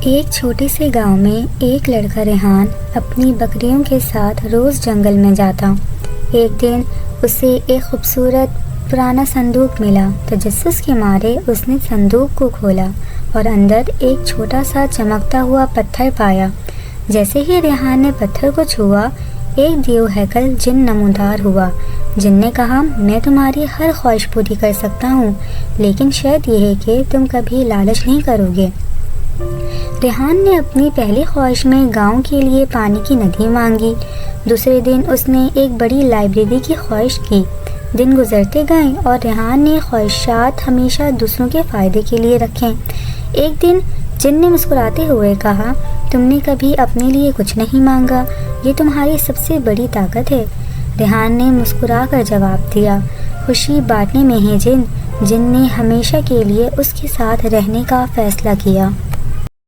ایک چھوٹے سے گاؤں میں ایک لڑکا ریحان اپنی بکریوں کے ساتھ روز جنگل میں جاتا۔ ایک دن اسے ایک خوبصورت پرانا صندوق ملا۔ تجسس کے مارے اس نے صندوق کو کھولا اور اندر ایک چھوٹا سا چمکتا ہوا پتھر پایا۔ جیسے ہی ریحان نے پتھر کو چھوا، ایک دیو ہیکل جن نمودار ہوا۔ جن نے کہا، میں تمہاری ہر خواہش پوری کر سکتا ہوں، لیکن شرط یہ ہے کہ تم کبھی لالچ نہیں کرو گے۔ ریحان نے اپنی پہلی خواہش میں گاؤں کے لیے پانی کی ندی مانگی۔ دوسرے دن اس نے ایک بڑی لائبریری کی خواہش کی۔ دن گزرتے گئے اور ریحان نے خواہشات ہمیشہ دوسروں کے فائدے کے لیے رکھیں۔ ایک دن جن نے مسکراتے ہوئے کہا، تم نے کبھی اپنے لیے کچھ نہیں مانگا، یہ تمہاری سب سے بڑی طاقت ہے۔ ریحان نے مسکرا کر جواب دیا، خوشی بانٹنے میں ہے جن نے ہمیشہ کے لیے اس کے ساتھ رہنے کا فیصلہ کیا۔